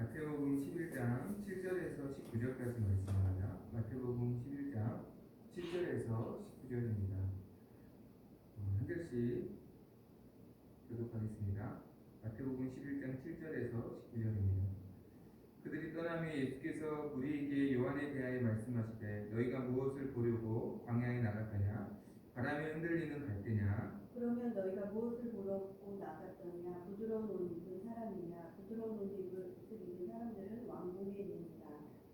마태복음 11장 7절에서 19절까지 말씀입니다. 마태복음 11장 7절에서 19절입니다. 한 절씩 교독하겠습니다. 마태복음 11장 7절에서 19절입니다. 그들이 떠나며 예수께서 무리에게 요한에 대하여 말씀하시되 너희가 무엇을 보려고 광야에 나갔더냐? 바람에 흔들리는 갈대냐? 그러면 너희가 무엇을 보려고 나갔더냐? 부드러운 옷 입은 사람이냐? 부드러운 옷 입은 사람들은 왕궁에 있느니라.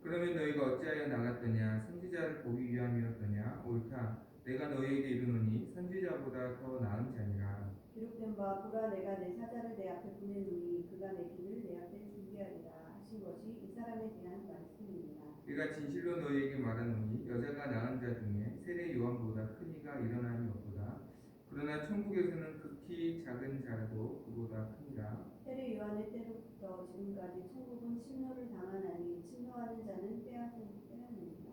그러면 너희가 어찌하여 나갔더냐? 선지자를 보기 위함이었더냐? 옳다. 내가 너희에게 이르노니 선지자보다 더 나은 자니라. 기록된 바 보라 내가 내 사자를 내 앞에 보내노니 그가 내 길을 내 앞에 준비하리라 하신 것이 이 사람에 대한 말씀입니다. 내가 진실로 너희에게 말하노니 여자가 낳은 자 중에 세례 요한보다 큰 이가 일어남이 없도다. 그러나 천국에서는 극히 작은 자라도 그보다 크니라. 세례 요한의 때로부터 지금까지 천국은 침노를 당하나니 침노하는 자는 빼앗느니라.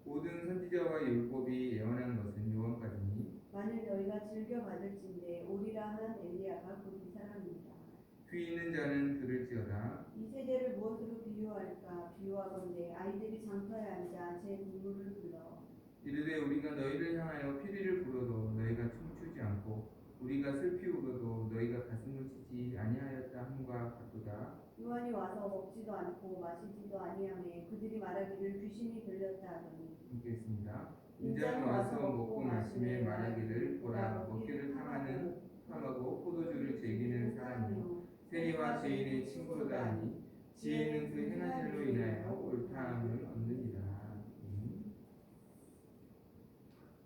모든 선지자와 율법이 예언한 것은 요한까지니 만일 너희가 즐겨 받을진대 오리라 한 엘리야가 곧 이 사람이니라. 귀 있는 자는 들을지어다. 이 세대를 무엇으로 비유할까? 비유하건대 아이들이 장터에 앉아 제 부모를 불러 이르되 우리가 너희를 향하여 피리를 불어도 너희가 춤추지 않고 우리가 슬피 울어도 너희가 가슴을 치지 아니하였다 함과 같도다. 요한이 와서 먹지도 않고 마시지도 아니하매 그들이 말하기를 귀신이 들렸다 하더니 읽겠습니다. 인자는 와서 먹고 마시며 말하기를 보라 먹기를 탐하고 포도주를 즐기는 사람이요 세리와 죄인의 친구로다 하니 지혜는 그 행한 일로 인하여 옳다함을 얻느니라.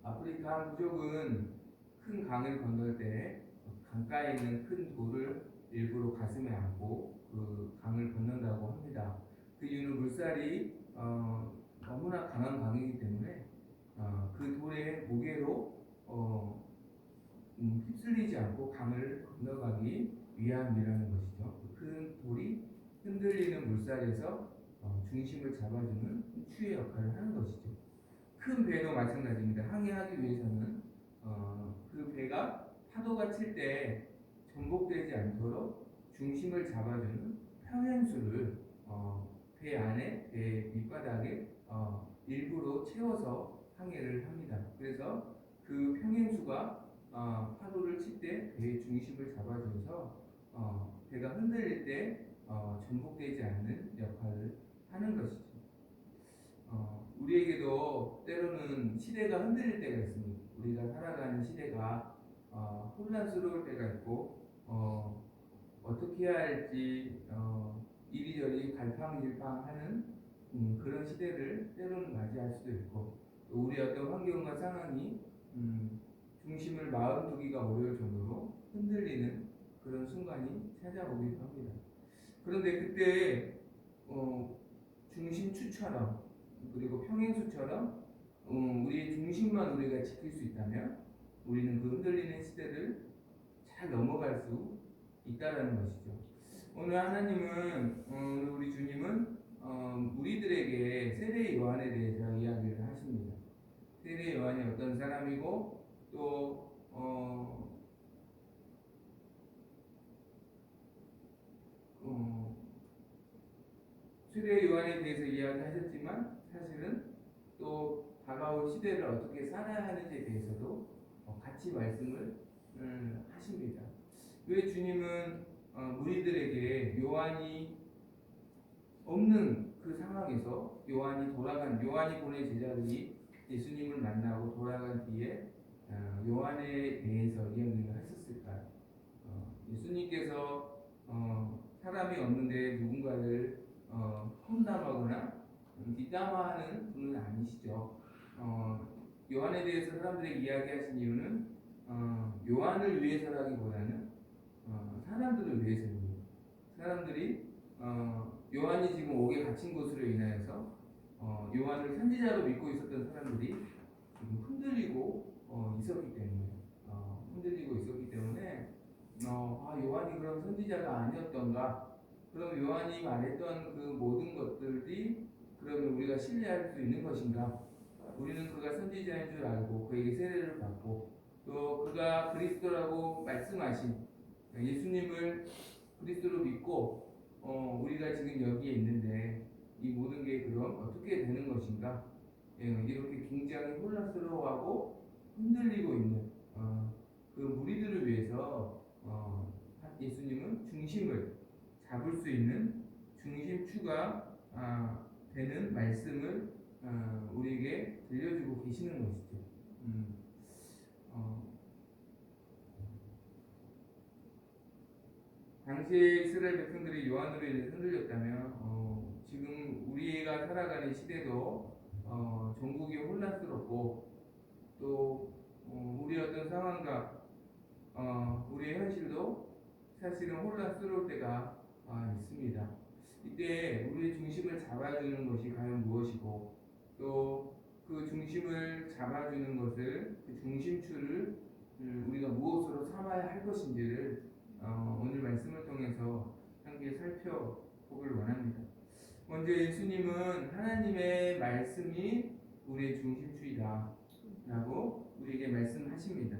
아프리카 한 부족은 큰 강을 건널 때 강가에 있는 큰 돌을 일부러 가슴에 안고 그 강을 건넌다고 합니다. 그 이유는 물살이 너무나 강한 강이기 때문에 그 돌의 무게로 휩쓸리지 않고 강을 건너가기 위함이라는 것이죠. 큰 돌이 흔들리는 물살에서 중심을 잡아주는 추의 역할을 하는 것이죠. 큰 배도 마찬가지입니다. 항해하기 위해서는 그 배가 파도가 칠 때 전복되지 않도록 중심을 잡아주는 평행수를 배 안에 배 밑바닥에 일부러 채워서 항해를 합니다. 그래서 그 평행수가 파도를 칠 때 배의 중심을 잡아줘서 배가 흔들릴 때 전복되지 않는 역할을 하는 것이죠. 우리에게도 때로는 시대가 흔들릴 때가 있습니다. 우리가 살아가는 시대가 혼란스러울 때가 있고 어떻게 해야 할지 이리저리 갈팡질팡하는 그런 시대를 때로는 맞이할 수도 있고 또 우리 어떤 환경과 상황이 중심을 마음 두기가 어려울 정도로 흔들리는 그런 순간이 찾아오기도 합니다. 그런데 그때 중심추처럼 그리고 평행수처럼 우리의 중심만 우리가 지킬 수 있다면 우리는 그 흔들리는 시대를 잘 넘어갈 수 있다라는 것이죠. 오늘 하나님은 우리 주님은 우리들에게 세례 요한에 대해서 이야기를 하십니다. 세례 요한이 어떤 사람이고 또 세례 요한에 대해서 이야기하셨지만 사실은 또 다가올 시대를 어떻게 살아야 하는지에 대해서도 같이 말씀을 하십니다. 왜 주님은 무리들에게 요한이 없는 그 상황에서 요한이 보낸 제자들이 예수님을 만나고 돌아간 뒤에 요한에 대해서 이야기를 하셨을까요? 예수님께서 사람이 없는데 누군가를 험담하거나 뒷담화하는 분은 아니시죠. 요한에 대해서 사람들이 이야기하신 이유는 요한을 위해서라기보다는 사람들을 위해서입니다. 사람들이 요한이 지금 옥에 갇힌 것으로 인하여서 요한을 선지자로 믿고 있었던 사람들이 지금 흔들리고 있었기 때문에 요한이 그럼 선지자가 아니었던가? 그럼 요한이 말했던 그 모든 것들이 그러면 우리가 신뢰할 수 있는 것인가? 우리는 그가 선지자인 줄 알고 그에게 세례를 받고 또 그가 그리스도라고 말씀하신 예수님을 그리스도로 믿고 우리가 지금 여기에 있는데 이 모든 게 그럼 어떻게 되는 것인가? 이렇게 굉장히 혼란스러워하고 흔들리고 있는 그 무리들을 위해서 예수님은 중심을 잡을 수 있는 중심추가 되는 말씀을 우리에게 들려주고 계시는 것이죠. 당시에 이스라엘 백성들이 요한으로 인해 흔들렸다면 지금 우리가 살아가는 시대도 전국이 혼란스럽고 또 우리 어떤 상황과 우리의 현실도 사실은 혼란스러울 때가 있습니다. 이때 우리의 중심을 잡아주는 것이 과연 무엇이고 또 그 중심을 잡아주는 것을 그 중심추를 우리가 무엇으로 삼아야 할 것인지를 오늘 말씀을 통해서 함께 살펴보길 원합니다. 먼저 예수님은 하나님의 말씀이 우리의 중심추이다 라고 우리에게 말씀하십니다.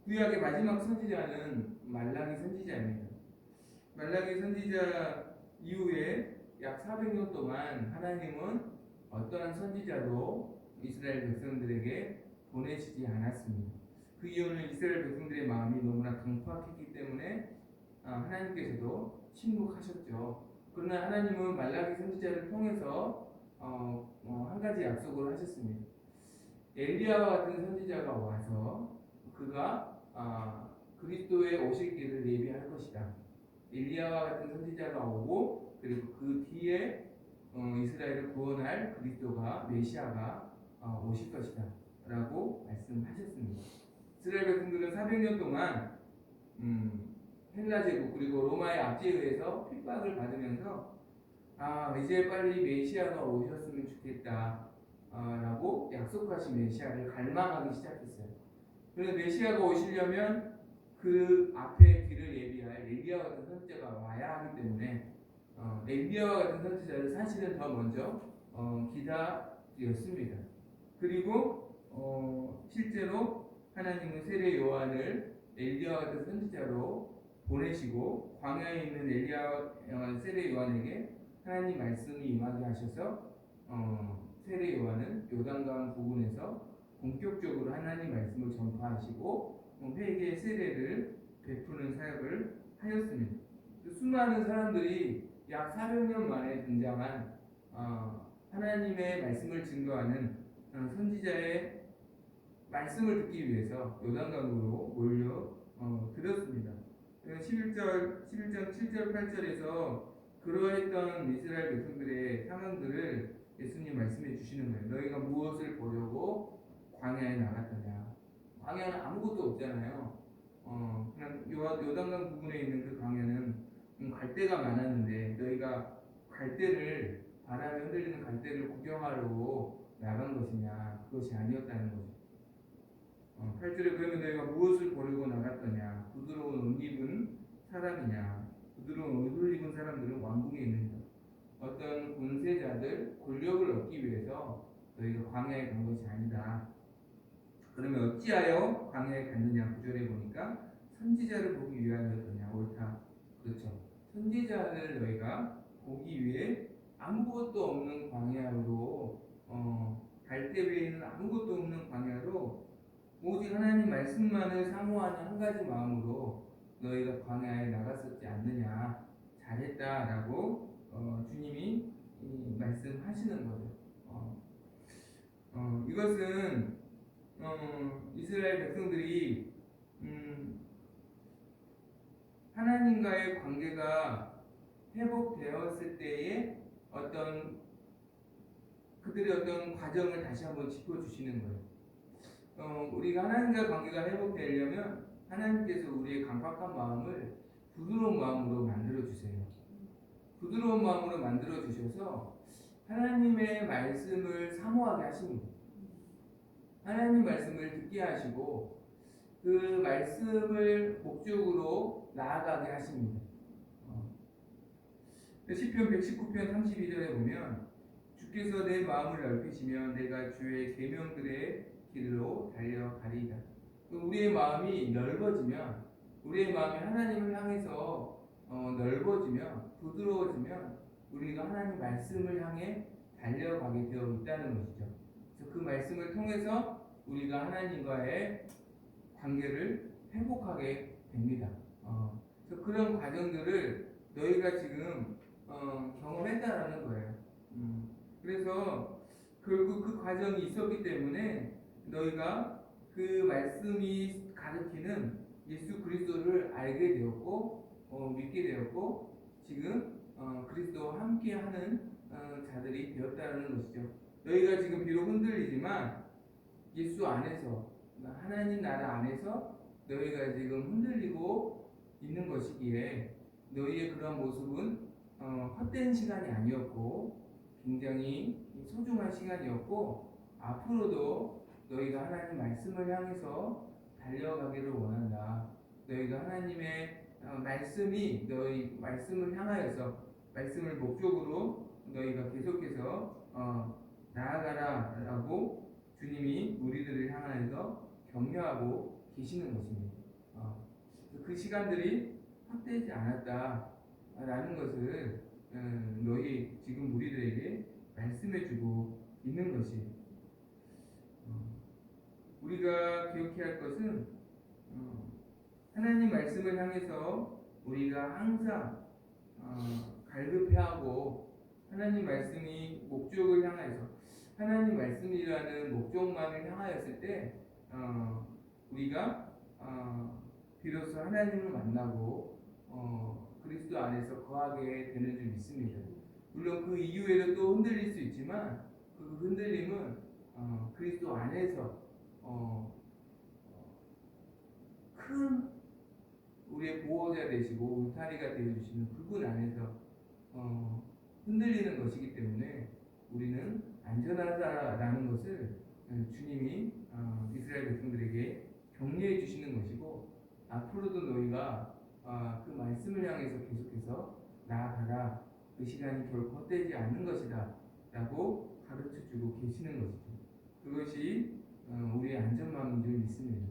구약의 마지막 선지자는 말라기 선지자입니다. 말라기 선지자 이후에 약 400년 동안 하나님은 어떠한 선지자도 이스라엘 백성들에게 보내시지 않았습니다. 그 이유는 이스라엘 백성들의 마음이 너무나 강팍했기 때문에 하나님께서도 침묵하셨죠. 그러나 하나님은 말라기 선지자를 통해서 한 가지 약속을 하셨습니다. 엘리야와 같은 선지자가 와서 그가 그리스도의 오실 길을 예비할 것이다. 엘리야와 같은 선지자가 오고 그리고 그 뒤에 이스라엘을 구원할 그리스도가 메시아가 오실 것이다 라고 말씀하셨습니다. 이스라엘 백성들은 400년 동안 헬라 제국 그리고 로마의 압제에 의해서 핍박을 받으면서 이제 빨리 메시아가 오셨으면 좋겠다 라고 약속하신 메시아를 갈망하기 시작했어요. 그런데 메시아가 오시려면 그 앞에 길을 예비할 엘리야 같은 선지자가 와야 하기 때문에 엘리야와 같은 선지자를 사실은 더 먼저 기다렸습니다. 그리고 실제로 하나님은 세례 요한을 엘리야와 같은 선지자로 보내시고 광야에 있는 세례 요한에게 하나님 말씀이 임하게 하셔서 세례 요한은 요단강 부근에서 본격적으로 하나님 말씀을 전파하시고 회개의 세례를 베푸는 사역을 하였습니다. 수많은 사람들이 약 400년 만에 등장한 하나님의 말씀을 증거하는 선지자의 말씀을 듣기 위해서 요단강으로 몰려 들었습니다. 11장 7절 8절에서 그러했던 이스라엘 백성들의 상황들을 예수님 말씀해 주시는 거예요. 너희가 무엇을 보려고 광야에 나갔더냐. 광야는 아무것도 없잖아요. 그냥 요단강 부근에 있는 그 광야는 갈대가 많았는데 너희가 바람에 흔들리는 갈대를 구경하려고 나간 것이냐. 그것이 아니었다는 거죠. 8절에 그러면 너희가 무엇을 보려고 나갔더냐. 부드러운 옷 입은 사람이냐. 부드러운 옷을 입은 사람들은 왕궁에 있는다. 어떤 권세자들 권력을 얻기 위해서 너희가 광야에 간 것이 아니다. 그러면 어찌하여 광야에 갔느냐. 9절에 보니까 선지자를 보기 위함이었더냐. 옳다. 그렇죠. 선지자를 너희가 보기 위해 아무것도 없는 광야로 갈대 위에 있는 아무것도 없는 광야로 오직 하나님 말씀만을 사모하는 한 가지 마음으로 너희가 광야에 나갔었지 않느냐. 잘했다라고 주님이 말씀하시는 거죠. 이것은 이스라엘 백성들이 하나님과의 관계가 회복되었을 때의 그들의 어떤 과정을 다시 한번 짚어주시는 거예요. 우리가 하나님과 관계가 회복되려면 하나님께서 우리의 강팍한 마음을 부드러운 마음으로 만들어주세요. 부드러운 마음으로 만들어주셔서 하나님의 말씀을 사모하게 하십니다. 하나님 말씀을 듣게 하시고 그 말씀을 목적으로 나아가게 하십니다. 시편 119편 32절에 보면 주께서 내 마음을 넓히시면 내가 주의 계명들의 길로 달려가리이다. 우리의 마음이 넓어지면 우리의 마음이 하나님을 향해서 부드러워지면 우리가 하나님 말씀을 향해 달려가게 되어 있다는 것이죠. 그래서 그 말씀을 통해서 우리가 하나님과의 관계를 회복하게 됩니다. 그래서 그런 과정들을 너희가 지금 경험했다라는 거예요. 그래서 결국 그 과정이 있었기 때문에 너희가 그 말씀이 가르치는 예수 그리스도를 알게 되었고 믿게 되었고 지금 그리스도와 함께하는 자들이 되었다는 것이죠. 너희가 지금 비록 흔들리지만 예수 안에서 하나님 나라 안에서 너희가 지금 흔들리고 있는 것이기에 너희의 그런 모습은 헛된 시간이 아니었고 굉장히 소중한 시간이었고 앞으로도 너희가 하나님 말씀을 향해서 달려가기를 원한다. 너희가 하나님의 말씀이 너희 말씀을 향하여서 말씀을 목적으로 너희가 계속해서 나아가라라고 주님이 우리들을 향하여서 격려하고 계시는 것입니다. 그 시간들이 헛되지 않았다라는 것을 너희 지금 우리들에게 말씀해주고 있는 것이 우리가 기억해야 할 것은 하나님 말씀을 향해서 우리가 항상 갈급해하고 하나님 말씀이 목적을 향해서 하나님 말씀이라는 목적만을 향하였을 때 우리가 비로소 하나님을 만나고 그리스도 안에서 거하게 되는 줄 믿습니다. 물론 그 이후에도 또 흔들릴 수 있지만 그 흔들림은 그리스도 안에서 큰 우리의 보호자 되시고 울타리가 되어주시는 그분 안에서 흔들리는 것이기 때문에 우리는 안전하다라는 것을 주님이 이스라엘 백성들에게 격려해 주시는 것이고 앞으로도 너희가 그 말씀을 향해서 계속해서 나아가라. 그 시간이 결코 헛되지 않는 것이다 라고 가르쳐주고 계시는 것이죠. 그것이 우리의 안전망인 줄 믿습니다.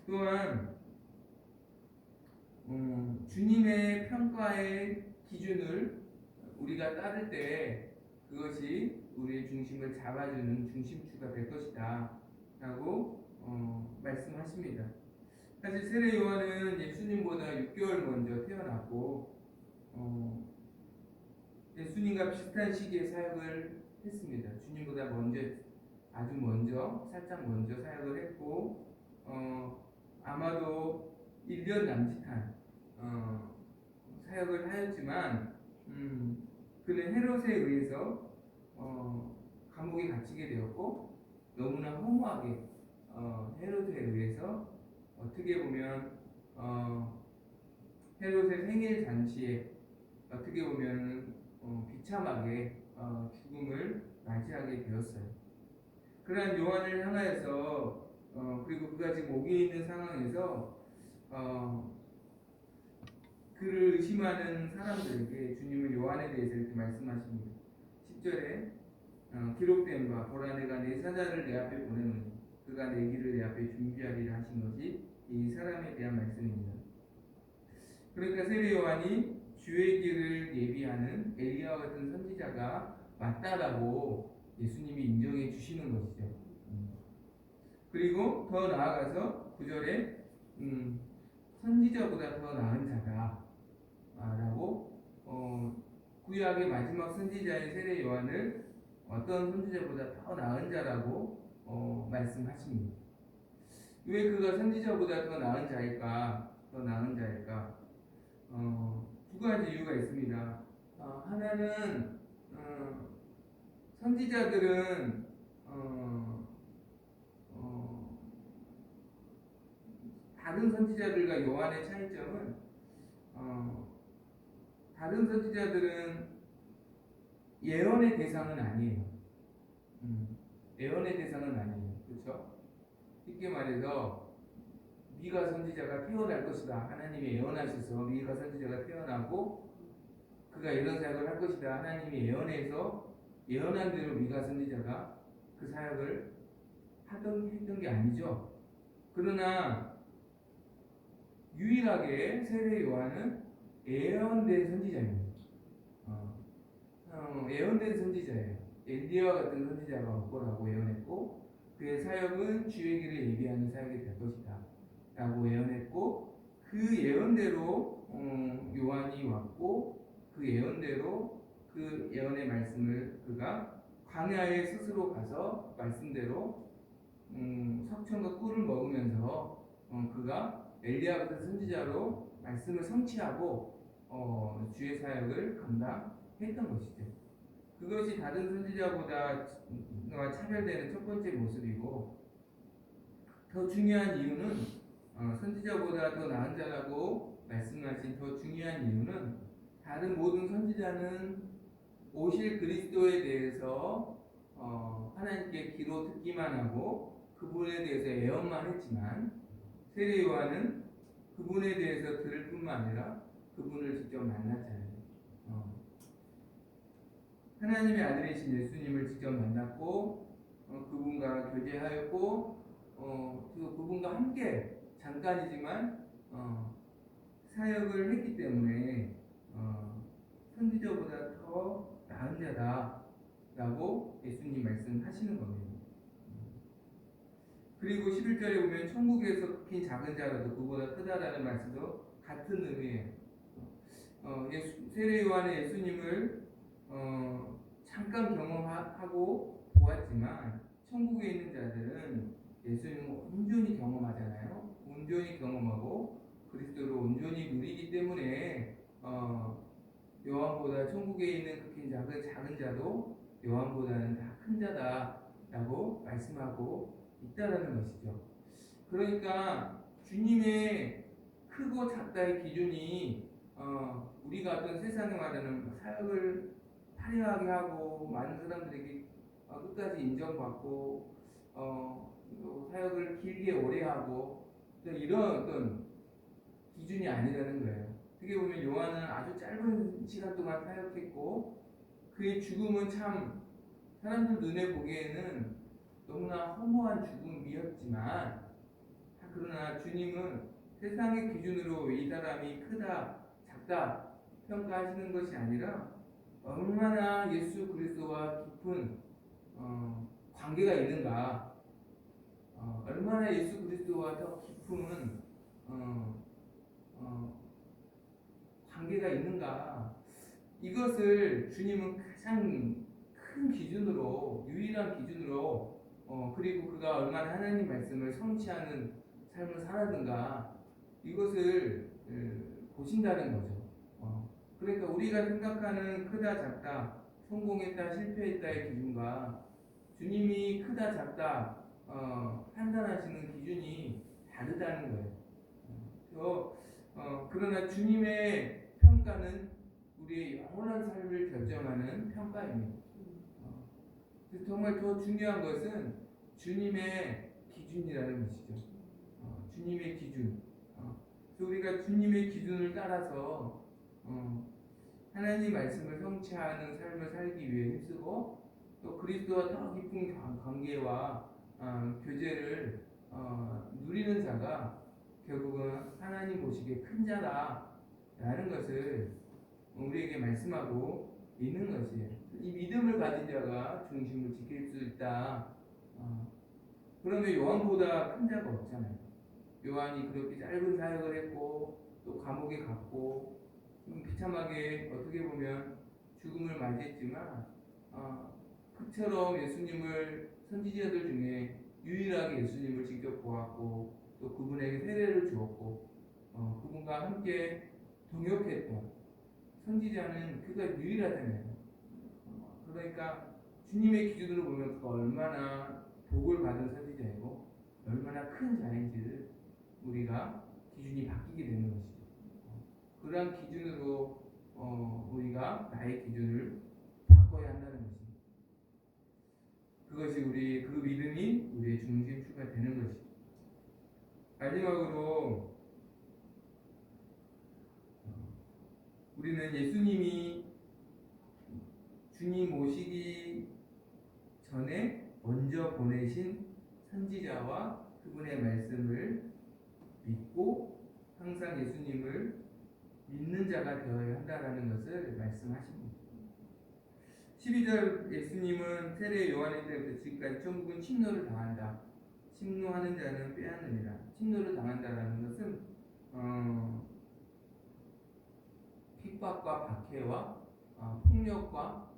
또한 주님의 평가의 기준을 우리가 따를 때 그것이 우리의 중심을 잡아주는 중심추가 될 것이다 라고 말씀하십니다. 사실 세례 요한은 예수님보다 6개월 먼저 태어났고 예수님과 비슷한 시기에 사역을 했습니다. 주님보다 먼저 아주 먼저 살짝 먼저 사역을 했고 아마도 1년 남짓한 사역을 하였지만 그는 헤롯에 의해서 감옥에 갇히게 되었고 너무나 허무하게 헤롯에 의해서 어떻게 보면 헤롯의 생일 잔치에 어떻게 보면 비참하게 죽음을 맞이하게 되었어요. 그러한 요한을 향하여서 그리고 그가 지금 옥에 있는 상황에서 그를 의심하는 사람들에게 주님은 요한에 대해서 이렇게 말씀하십니다. 10절에 기록된 바 보라 내가 내 사자를 내 앞에 보내노니 그가 내 길을 내 앞에 준비하리라 하신 것이 이 사람에 대한 말씀입니다. 그러니까 세례 요한이 주의 길을 예비하는 엘리야와 같은 선지자가 맞다라고 예수님이 인정해 주시는 것이죠. 그리고 더 나아가서 9절에 선지자보다 더 나은 자다 라고 구약의 마지막 선지자인 세례 요한을 어떤 선지자보다 더 나은 자라고 말씀하십니다. 왜 그가 선지자보다 더 나은 자일까? 두 가지 이유가 있습니다. 하나는 선지자들은 다른 선지자들과 요한의 차이점은 다른 선지자들은 예언의 대상은 아니에요. 예언의 대상은 아니에요. 그렇죠? 쉽게 말해서 미가 선지자가 태어날 것이다. 하나님이 예언하셔서 미가 선지자가 태어나고 그가 이런 사역을 할 것이다. 하나님이 예언해서 예언한 대로 미가 선지자가 그 사역을 했던 게 아니죠. 그러나 유일하게 세례 요한은 예언된 선지자입니다. 예언된 선지자예요. 엘리야와 같은 선지자가 올 거라고 예언했고, 그의 사역은 주의 길을 예비하는 사역이 될 것이다 라고 예언했고, 그 예언대로 요한이 왔고, 그 예언대로 그 예언의 말씀을 그가 광야에 스스로 가서 말씀대로 석천과 꿀을 먹으면서 그가 엘리야 같은 선지자로 말씀을 성취하고 주의 사역을 감당했던 것이죠. 그것이 다른 선지자보다 차별되는 첫 번째 모습이고, 더 중요한 이유는 선지자보다 더 나은 자라고 말씀하신 더 중요한 이유는, 다른 모든 선지자는 오실 그리스도에 대해서 하나님께 귀로 듣기만 하고 그분에 대해서 예언만 했지만, 세례 요한은 그분에 대해서 들을 뿐만 아니라 그분을 직접 만났잖아요. 하나님의 아들이신 예수님을 직접 만났고 그분과 교제하였고 또 그분과 함께 잠깐이지만 사역을 했기 때문에 선지자보다 더 나은 자다라고 예수님 말씀하시는 겁니다. 그리고 11절에 보면 천국에서 긴 작은 자라도 그보다 크다라는 말씀도 같은 의미예요. 세례 요한은 예수님을 잠깐 경험하고 보았지만, 천국에 있는 자들은 예수님을 온전히 경험하잖아요. 온전히 경험하고 그리스도를 온전히 누리기 때문에 요한보다 천국에 있는 그 작은 자도 요한보다는 다 큰 자다라고 말씀하고 있다라는 것이죠. 그러니까 주님의 크고 작다의 기준이 우리가 어떤 세상에 말하는 사역을 화려하게 하고 많은 사람들에게 끝까지 인정받고 또 사역을 길게 오래 하고 이런 어떤 기준이 아니라는 거예요. 어떻게 보면 요한은 아주 짧은 시간 동안 사역했고, 그의 죽음은 참 사람들 눈에 보기에는 너무나 허무한 죽음이었지만, 그러나 주님은 세상의 기준으로 이 사람이 크다 작다 평가하시는 것이 아니라 얼마나 예수 그리스도와 깊은 관계가 있는가, 얼마나 예수 그리스도와 더 깊은 관계가 있는가, 이것을 주님은 가장 큰 기준으로, 유일한 기준으로 그리고 그가 얼마나 하나님 말씀을 성취하는 삶을 살았는가, 이것을 보신다는 거죠. 그러니까 우리가 생각하는 크다 작다, 성공했다 실패했다의 기준과 주님이 크다 작다 판단하시는 기준이 다르다는 거예요. 그러나 주님의 평가는 우리의 영원한 삶을 결정하는 평가입니다. 정말 더 중요한 것은 주님의 기준이라는 것이죠. 주님의 기준. 그래서 우리가 주님의 기준을 따라서 하나님 말씀을 성취하는 삶을 살기 위해 힘쓰고, 또 그리스도와 더 깊은 관계와 교제를 누리는 자가 결국은 하나님 보시기에 큰 자다라는 것을 우리에게 말씀하고 있는 것이에요. 이 믿음을 가진 자가 중심을 지킬 수 있다. 그러면 요한보다 큰 자가 없잖아요. 요한이 그렇게 짧은 사역을 했고 또 감옥에 갔고 비참하게 어떻게 보면 죽음을 맞이했지만 그처럼 예수님을 선지자들 중에 유일하게 예수님을 직접 보았고 또 그분에게 세례를 주었고 그분과 함께 동역했던 선지자는 그가 유일하잖아요. 그러니까 주님의 기준으로 보면 그가 얼마나 복을 받은 선지자이고 얼마나 큰 자인지를 우리가 기준이 바뀌게 되는 것이죠. 그러한 기준으로 우리가 나의 기준을 바꿔야 한다는 것입니다. 그것이 그 믿음이 우리의 중심추가 되는 것이죠. 마지막으로 우리는 예수님이 주님 오시기 전에 먼저 보내신 선지자와 그분의 말씀을 믿고 항상 예수님을 믿는 자가 되어야 한다라는 것을 말씀하십니다. 12절 예수님은 세례 요한의 때부터 지금까지 천국은 침노를 당한다. 침노하는 자는 빼앗느니라. 침노를 당한다라는 것은 핍박과 박해와 폭력과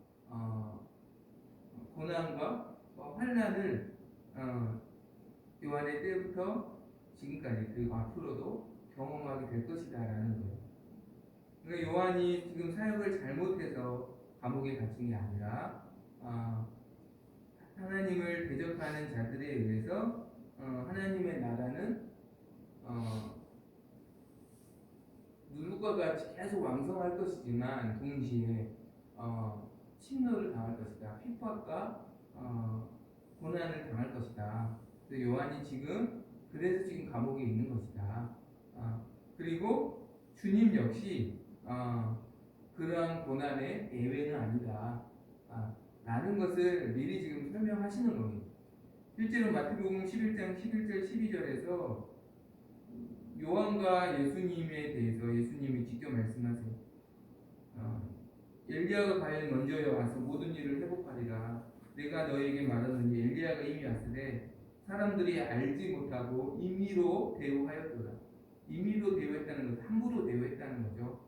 고난과 환난을 요한의 때부터 지금까지 그리고 앞으로도 경험하게 될 것이다라는 거예요. 그러니까 요한이 지금 사역을 잘못해서 감옥에 갇힌 게 아니라 하나님을 대적하는 자들에 의해서 하나님의 나라는 누룩과 같이 계속 왕성할 것이지만 동시에 침노를 당할 것이다. 핍박과 고난을 당할 것이다. 요한이 지금 그래서 지금 감옥에 있는 것이다. 그리고 주님 역시 그러한 고난의 예외는 아니다. 라는 것을 미리 지금 설명하시는 겁니다. 실제로 마태복음 11장 11절 12절에서 요한과 예수님에 대해서 예수님이 직접 말씀하세요. 엘리야가 과연 먼저 와서 모든 일을 회복하리라. 내가 너에게 말하노니 엘리야가 이미 왔으되 사람들이 알지 못하고 임의로 대우하였도다. 임의로 대우했다는 것은 함부로 대우했다는 거죠.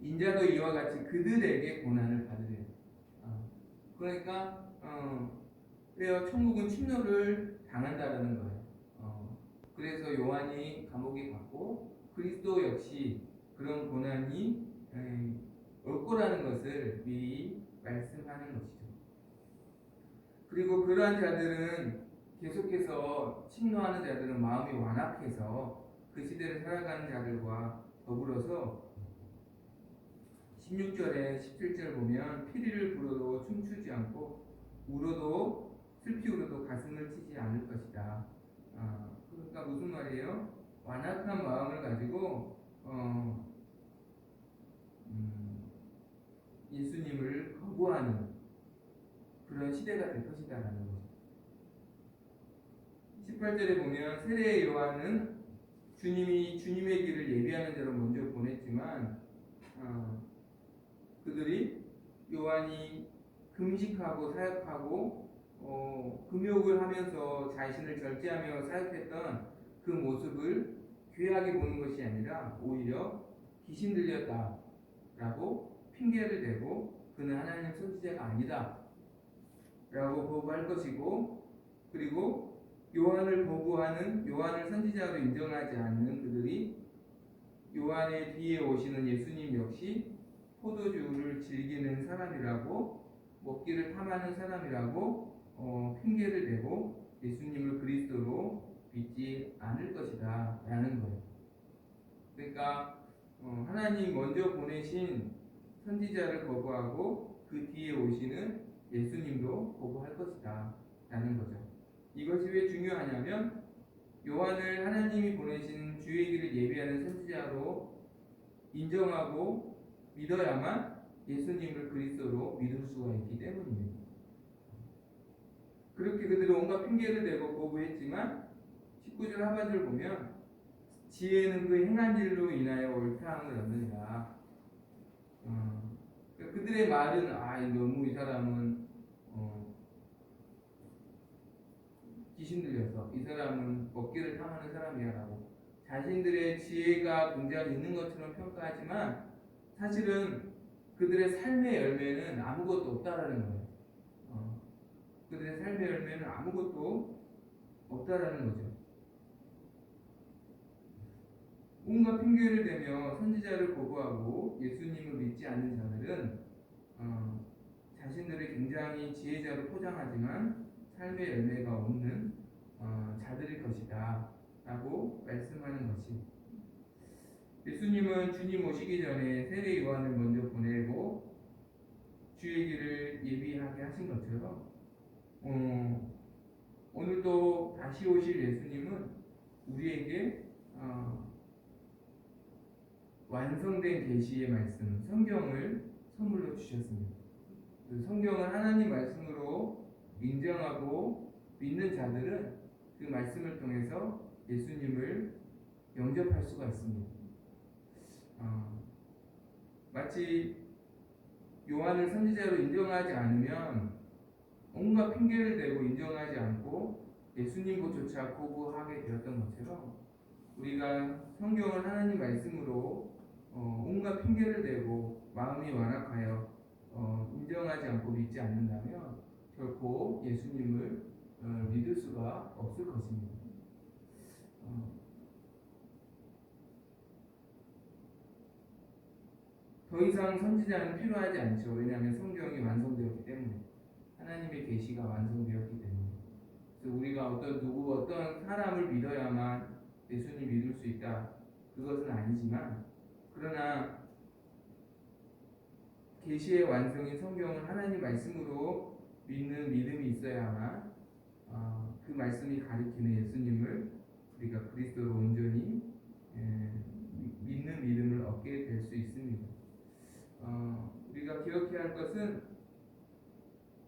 인자도 이와 같이 그들에게 고난을 받으리라. 그러니까 왜요? 천국은 침노를 당한다라는 거예요. 그래서 요한이 감옥에 갔고 그리스도 역시 그런 고난이 올 거라는 것을 미리 말씀하는 것이죠. 그리고 그러한 자들은 계속해서 침노하는 자들은 마음이 완악해서 그 시대를 살아가는 자들과 더불어서 16절에 17절 보면 피리를 불어도 춤추지 않고 울어도 슬피 울어도 가슴을 치지 않을 것이다. 그러니까 무슨 말이에요? 완악한 마음을 가지고 예수님을 거부하는 그런 시대가 될 것이다라는 거죠. 18절에 보면 세례 요한은 주님이 주님의 길을 예비하는 자로 먼저 보냈지만 그들이 요한이 금식하고 사역하고 금욕을 하면서 자신을 절제하며 사역했던 그 모습을 귀하게 보는 것이 아니라 오히려 귀신 들렸다라고 핑계를 대고 그는 하나님 선지자가 아니다 라고 거부할 것이고, 그리고 요한을 거부하는, 요한을 선지자로 인정하지 않는 그들이 요한의 뒤에 오시는 예수님 역시 포도주를 즐기는 사람이라고, 먹기를 탐하는 사람이라고 핑계를 대고 예수님을 그리스도로 믿지 않을 것이다 라는 거예요. 그러니까 하나님 먼저 보내신 선지자를 거부하고 그 뒤에 오시는 예수님도 거부할 것이다 라는 거죠. 이것이 왜 중요하냐면 요한을 하나님이 보내신 주의 길을 예비하는 선지자로 인정하고 믿어야만 예수님을 그리스도로 믿을 수가 있기 때문입니다. 그렇게 그들은 온갖 핑계를 대고 거부했지만 19절 하반절 보면 지혜는 그 행한 일로 인하여 옳다함을 얻느니라. 그들의 말은 너무 이 사람은 귀신 들려서 이 사람은 먹기를 탐하는 사람이야 라고 자신들의 지혜가 굉장히 있는 것처럼 평가하지만 사실은 그들의 삶의 열매는 아무것도 없다라는 거예요. 그들의 삶의 열매는 아무것도 없다라는 거죠. 온갖 핑계를 대며 선지자를 거부하고 예수님을 믿지 않는 자들은 자신들을 굉장히 지혜자로 포장하지만 삶의 열매가 없는 자들일 것이다 라고 말씀하는 것이, 예수님은 주님 오시기 전에 세례 요한을 먼저 보내고 주의 길을 예비하게 하신 것처럼 오늘도 다시 오실 예수님은 우리에게 완성된 계시의 말씀, 성경을 선물로 주셨습니다. 그 성경을 하나님 말씀으로 인정하고 믿는 자들은 그 말씀을 통해서 예수님을 영접할 수가 있습니다. 마치 요한을 선지자로 인정하지 않으면 온갖 핑계를 대고 인정하지 않고 예수님조차 거부하게 되었던 것처럼 우리가 성경을 하나님 말씀으로 온갖 핑계를 대고 마음이 완악하여 인정하지 않고 믿지 않는다면 결코 예수님을 믿을 수가 없을 것입니다. 더 이상 선지자는 필요하지 않죠. 왜냐하면 성경이 완성되었기 때문에, 하나님의 계시가 완성되었기 때문에. 그래서 우리가 어떤 사람을 믿어야만 예수님 믿을 수 있다, 그것은 아니지만, 그러나 계시의 완성인 성경은 하나님 말씀으로 믿는 믿음이 있어야만 그 말씀이 가리키는 예수님을 우리가 그리스도로 온전히 믿는 믿음을 얻게 될 수 있습니다. 우리가 기억해야 할 것은,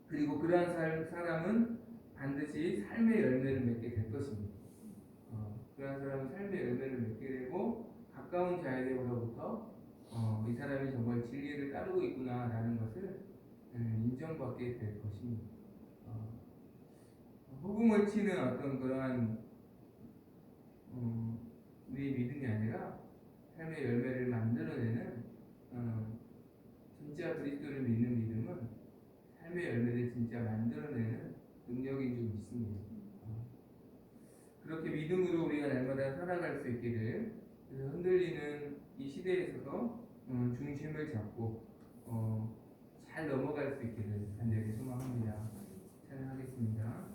그리고 그러한 사람은 반드시 삶의 열매를 맺게 될 것입니다. 그러한 사람은 삶의 열매를 맺게 되고 가까운 자에게로부터 이 사람이 정말 진리를 따르고 있구나라는 것을 인정받게 될 것입니다. 호금을 치는 어떤 그러한 우리의 믿음이 아니라 삶의 열매를 만들어내는 진짜 그리스도를 믿는 믿음은 삶의 열매를 진짜 만들어내는 능력이 좀 있습니다. 그렇게 믿음으로 우리가 날마다 살아갈 수 있기를, 그래서 흔들리는 이 시대에서도 중심을 잡고 잘 넘어갈 수 있기를 간절히 소망합니다. 찬양하겠습니다.